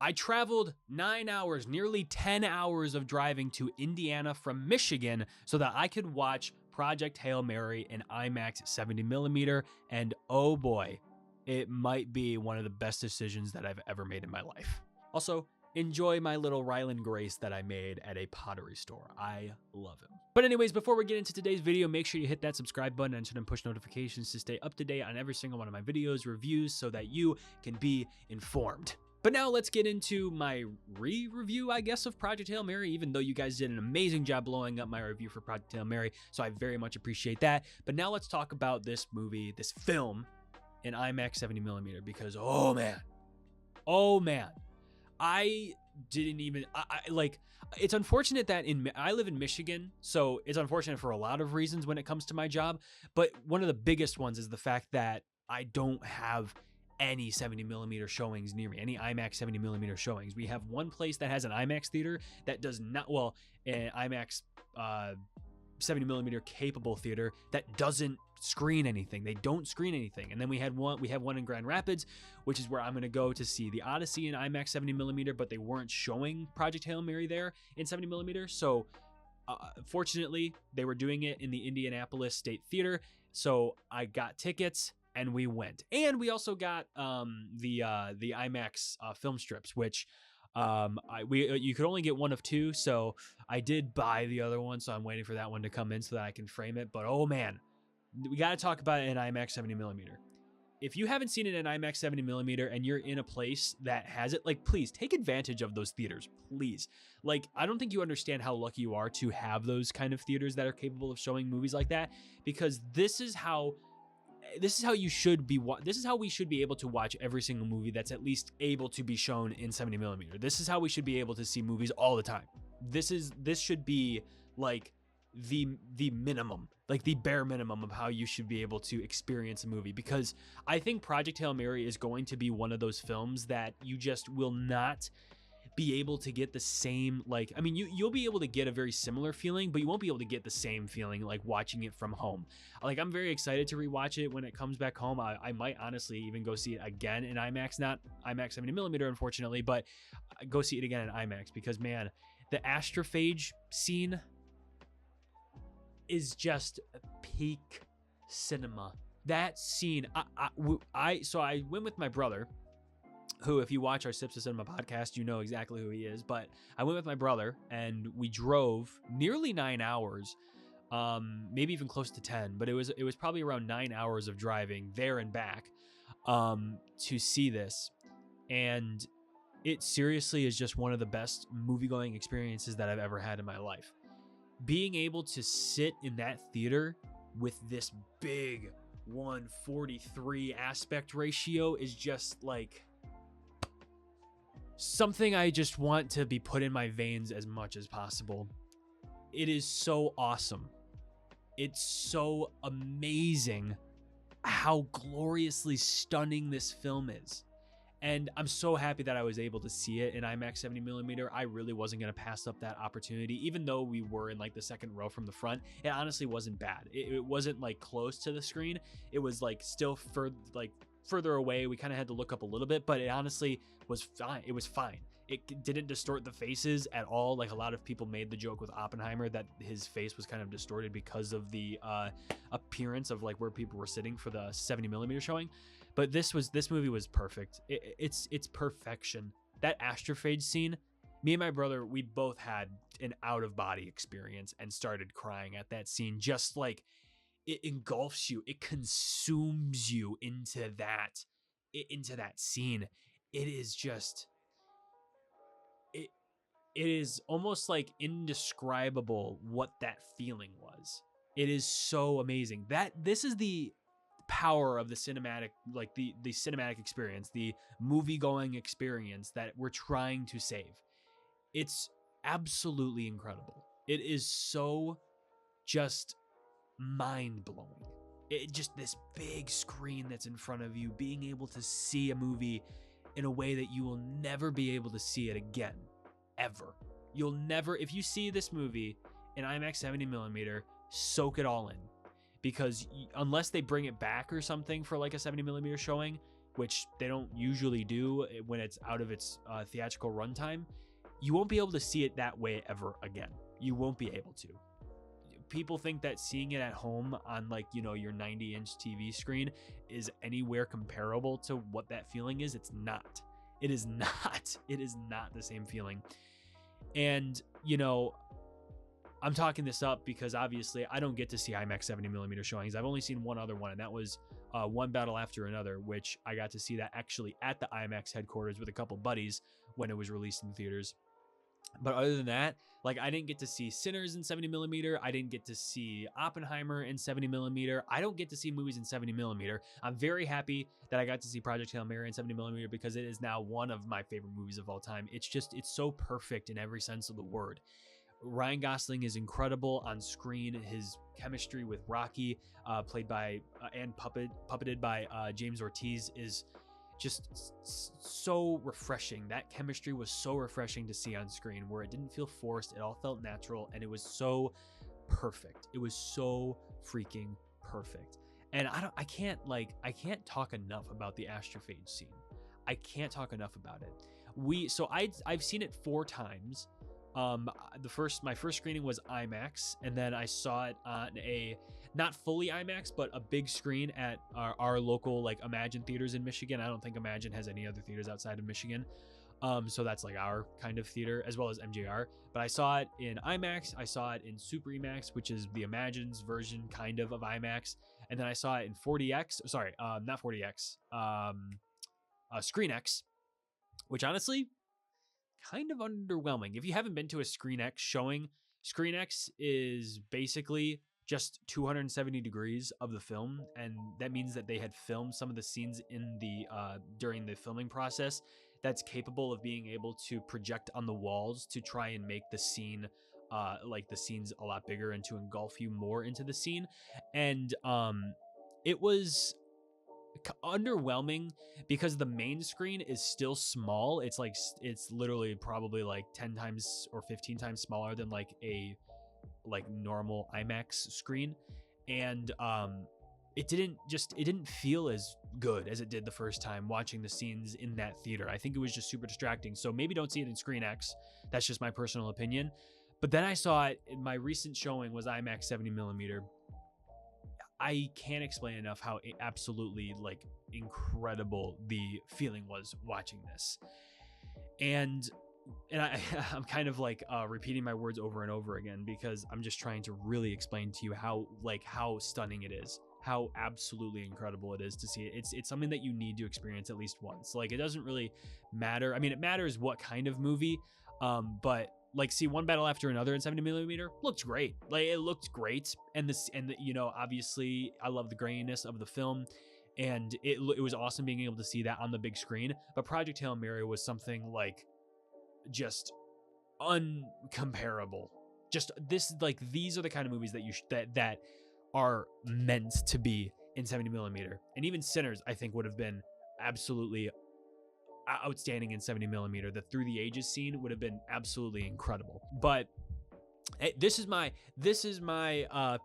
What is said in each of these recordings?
I traveled 9 hours, nearly 10 hours of driving to Indiana from Michigan so that I could watch Project Hail Mary in IMAX 70mm, and oh boy, it might be one of the best decisions that I've ever made in my life. Also, enjoy my little Ryland Grace that I made at a pottery store. I love him. But anyways, before we get into today's video, make sure you hit that subscribe button and turn on push notifications to stay up to date on every single one of my videos, reviews, so that you can be informed. But now let's get into my re-review, I guess, of Project Hail Mary, even though you guys did an amazing job blowing up my review for Project Hail Mary, so I very much appreciate that. But now let's talk about this movie, this film, in IMAX 70mm, because oh man, I didn't even, like, it's unfortunate that I live in Michigan, so it's unfortunate for a lot of reasons when it comes to my job, but one of the biggest ones is the fact that I don't have any 70mm showings near me, any IMAX 70mm showings. We have one place that has an IMAX theater that does not, well, an IMAX 70mm capable theater that doesn't screen anything. They don't screen anything. And then we have one in Grand Rapids, which is where I'm going to go to see The Odyssey in IMAX 70mm, but they weren't showing Project Hail Mary there in 70mm. So fortunately, they were doing it in the Indianapolis State Theater. So I got tickets and we went. And we also got the IMAX film strips, which you could only get one of two, so I did buy the other one, so I'm waiting for that one to come in so that I can frame it. But oh man, we got to talk about it in IMAX 70mm. If you haven't seen it in IMAX 70mm and you're in a place that has it, like, please take advantage of those theaters, please. Like, I don't think you understand how lucky you are to have those kind of theaters that are capable of showing movies like that, because this is how you should be. This is how we should be able to watch every single movie that's at least able to be shown in 70mm. This is how we should be able to see movies all the time. This should be like the minimum, like the bare minimum of how you should be able to experience a movie, because I think Project Hail Mary is going to be one of those films that you just will not be able to get the same, like, I mean, you'll be able to get a very similar feeling, but you won't be able to get the same feeling like watching it from home. Like, I'm very excited to rewatch it when it comes back home. I might honestly even go see it again in IMAX, not IMAX 70mm, unfortunately, but go see it again in IMAX, because man, the astrophage scene is just peak cinema. That scene, so I went with my brother, who, if you watch our Sips of Cinema podcast, you know exactly who he is. But I went with my brother and we drove nearly 9 hours, maybe even close to 10, but it was probably around 9 hours of driving there and back to see this. And it seriously is just one of the best movie-going experiences that I've ever had in my life. Being able to sit in that theater with this big 1:43 aspect ratio is just like something I just want to be put in my veins as much as possible. It is so awesome. It's so amazing how gloriously stunning this film is. And I'm so happy that I was able to see it in IMAX 70mm. I really wasn't going to pass up that opportunity, even though we were in like the second row from the front. It honestly wasn't bad. It wasn't like close to the screen. It was like still further away. We kind of had to look up a little bit, but it honestly was fine. It was fine. It didn't distort the faces at all. Like, a lot of people made the joke with Oppenheimer that his face was kind of distorted because of the appearance of like where people were sitting for the 70mm showing. But this movie was perfect. It's perfection. That astrophage scene, me and my brother, we both had an out-of-body experience and started crying at that scene. Just like, it engulfs you, it consumes you into that scene. It is just, it is almost like indescribable what that feeling was. It is so amazing. This is the power of the cinematic, like the cinematic experience, the movie going experience that we're trying to save. It's absolutely incredible. It is so just mind-blowing. It just, this big screen that's in front of you, being able to see a movie in a way that you will never be able to see it again, ever. You'll never, if you see this movie in IMAX 70mm, soak it all in, because unless they bring it back or something for like a 70mm showing, which they don't usually do when it's out of its theatrical runtime, you won't be able to see it that way ever again. You won't be able to. People think that seeing it at home on like, you know, your 90-inch TV screen is anywhere comparable to what that feeling is. It's not. It is not. It is not the same feeling. And, you know, I'm talking this up because obviously I don't get to see IMAX 70mm showings. I've only seen one other one, and that was One Battle After Another, which I got to see that actually at the IMAX headquarters with a couple buddies when it was released in theaters. But other than that, like, I didn't get to see Sinners in 70mm. I didn't get to see Oppenheimer in 70mm. I don't get to see movies in 70mm. I'm very happy that I got to see Project Hail Mary in 70mm because it is now one of my favorite movies of all time. It's so perfect in every sense of the word. Ryan Gosling is incredible on screen. His chemistry with Rocky, played by and puppeted by James Ortiz, is just so refreshing. That chemistry was so refreshing to see on screen, where it didn't feel forced. It all felt natural, and it was so perfect. It was so freaking perfect. And I can't talk enough about the astrophage scene. I can't talk enough about it. I've seen it 4 times. My first screening was IMAX, and then I saw it on a not fully IMAX, but a big screen at our local like Imagine theaters in Michigan. I don't think Imagine has any other theaters outside of Michigan. So that's like our kind of theater, as well as MJR. But I saw it in IMAX. I saw it in Super IMAX, which is the Imagine's version kind of IMAX. And then I saw it in 40X. Sorry, not 40X. ScreenX, which honestly, kind of underwhelming. If you haven't been to a ScreenX showing, ScreenX is basically just 270 degrees of the film, and that means that they had filmed some of the scenes in the during the filming process that's capable of being able to project on the walls to try and make the scene like the scenes a lot bigger and to engulf you more into the scene. And it was underwhelming because the main screen is still small. It's literally probably like 10 times or 15 times smaller than like a normal IMAX screen. And it didn't feel as good as it did the first time watching the scenes in that theater. I think it was just super distracting. So maybe don't see it in ScreenX. That's just my personal opinion. But then I saw it in my recent showing was IMAX 70mm. I can't explain enough how absolutely like incredible the feeling was watching this. And I'm kind of like repeating my words over and over again because I'm just trying to really explain to you how stunning it is, how absolutely incredible it is to see it. It's something that you need to experience at least once. Like, it doesn't really matter. I mean, it matters what kind of movie, but like, see One Battle After Another in 70mm looked great. Like, it looked great, and you know, obviously I love the graininess of the film, and it was awesome being able to see that on the big screen. But Project Hail Mary was something like just uncomparable. Just these are the kind of movies that are meant to be in 70mm. And even Sinners, I think, would have been absolutely outstanding in 70mm. The Through the Ages scene would have been absolutely incredible. But this is my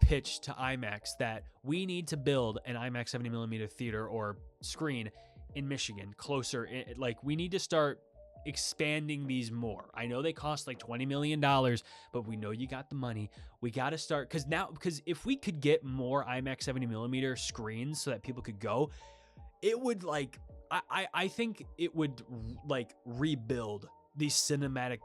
pitch to IMAX, that we need to build an IMAX 70mm theater or screen in Michigan closer. Like, we need to start expanding these more. I know they cost like $20 million, but we know you got the money. We got to start, because if we could get more IMAX 70mm screens so that people could go, it would I think it would like rebuild the cinematic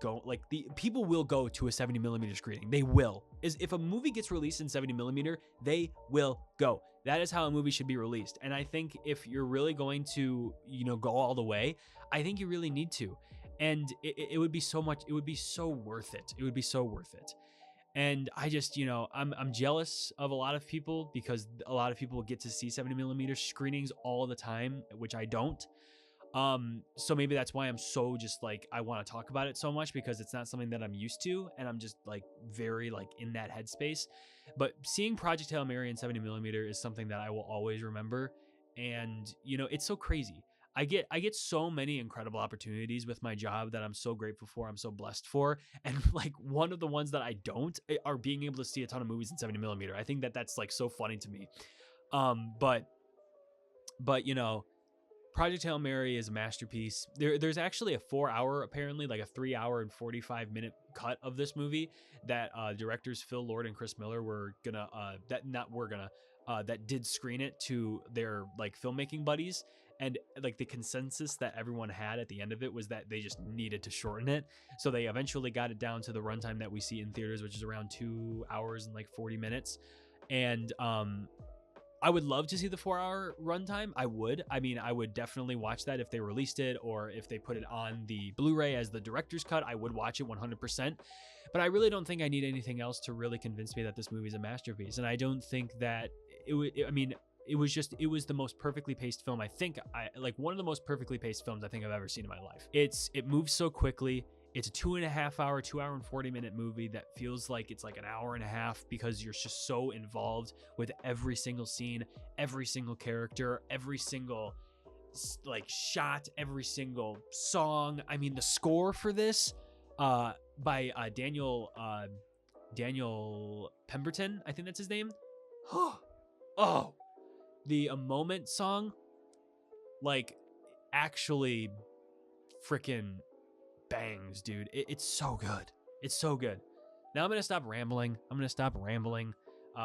the people will go to a 70mm screening. They will. If a movie gets released in 70mm, they will go. That is how a movie should be released. And I think if you're really going to, you know, go all the way, I think you really need to. And it would be so worth it. It would be so worth it. And I just, you know, I'm jealous of a lot of people because a lot of people get to see 70mm screenings all the time, which I don't. So maybe that's why I'm so just like, I want to talk about it so much, because it's not something that I'm used to, and I'm just like very like in that headspace. But seeing Project Hail Mary in 70mm is something that I will always remember. And, you know, it's so crazy. I get so many incredible opportunities with my job that I'm so grateful for. I'm so blessed for. And like, one of the ones that I don't are being able to see a ton of movies in 70mm. I think that's like so funny to me. But you know, Project Hail Mary is a masterpiece. There's actually a 4-hour, apparently, like a 3-hour and 45-minute cut of this movie that directors Phil Lord and Chris Miller were gonna that did screen it to their like filmmaking buddies. And like the consensus that everyone had at the end of it was that they just needed to shorten it. So they eventually got it down to the runtime that we see in theaters, which is around 2 hours and like 40 minutes. And I would love to see the 4-hour runtime. I would. I mean, I would definitely watch that if they released it or if they put it on the Blu-ray as the director's cut. I would watch it 100%. But I really don't think I need anything else to really convince me that this movie is a masterpiece. And I don't think that it would. I mean, it was the most perfectly paced film. I think like one of the most perfectly paced films I think I've ever seen in my life. It moves so quickly. It's a 2.5 hour, 2 hour and 40-minute movie that feels like it's like an hour and a half because you're just so involved with every single scene, every single character, every single like shot, every single song. I mean, the score for this by Daniel Pemberton, I think that's his name. Oh, the A Moment song, like actually freaking bangs, dude. It's so good. It's so good. Now I'm gonna stop rambling.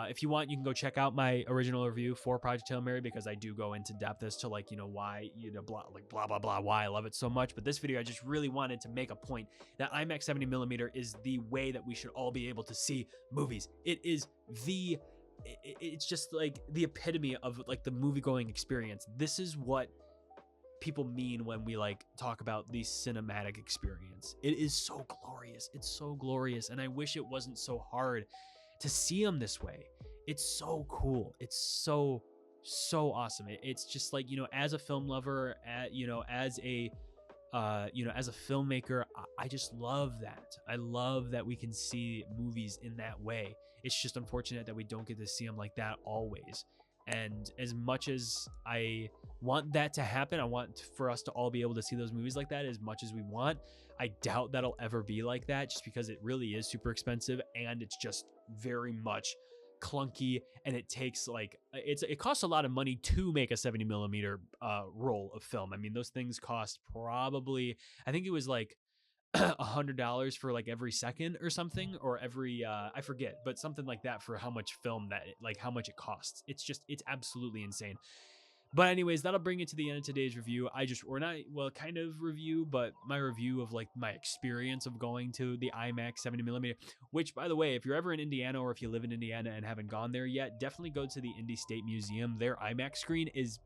If you want, you can go check out my original review for Project Hail Mary because I do go into depth as to like, you know, why, you know, blah blah blah, why I love it so much. But this video, I just really wanted to make a point that IMAX 70mm is the way that we should all be able to see movies. It's just like the epitome of like the movie-going experience. This is what people mean when we like talk about the cinematic experience. It is so glorious. It's so glorious. And I wish it wasn't so hard to see them this way. It's so cool. It's so awesome. It's just like, you know, as a film lover, you know, as a filmmaker, I just love that. I love that we can see movies in that way. It's just unfortunate that we don't get to see them like that always. And as much as I want that to happen, I want for us to all be able to see those movies like that as much as we want. I doubt that'll ever be like that just because it really is super expensive and it's just very much clunky, and it takes like it costs a lot of money to make a 70mm roll of film. I mean, those things cost probably, I think it was like $100 for like every second or something, or every I forget, but something like that for how much film that like how much it costs. It's absolutely insane. But anyways, that'll bring it to the end of today's review. Kind of review, but my review of like my experience of going to the IMAX 70mm, which by the way, if you're ever in Indiana or if you live in Indiana and haven't gone there yet, definitely go to the Indy State Museum. Their IMAX screen is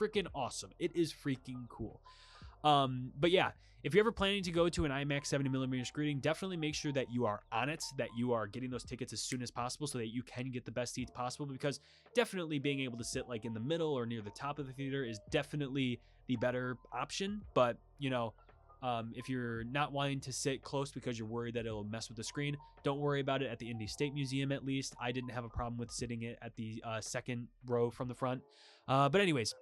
freaking awesome. It is freaking cool. But yeah, if you're ever planning to go to an IMAX 70mm screening, definitely make sure that you are on it, that you are getting those tickets as soon as possible so that you can get the best seats possible, because definitely being able to sit like in the middle or near the top of the theater is definitely the better option. But, you know, if you're not wanting to sit close because you're worried that it'll mess with the screen, don't worry about it at the Indy State Museum, at least. I didn't have a problem with sitting it at the second row from the front. But anyways,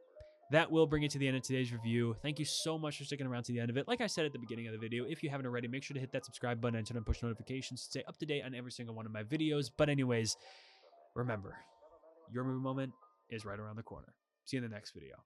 that will bring it to the end of today's review. Thank you so much for sticking around to the end of it. Like I said at the beginning of the video, if you haven't already, make sure to hit that subscribe button and turn on push notifications to stay up to date on every single one of my videos. But anyways, remember, your movie moment is right around the corner. See you in the next video.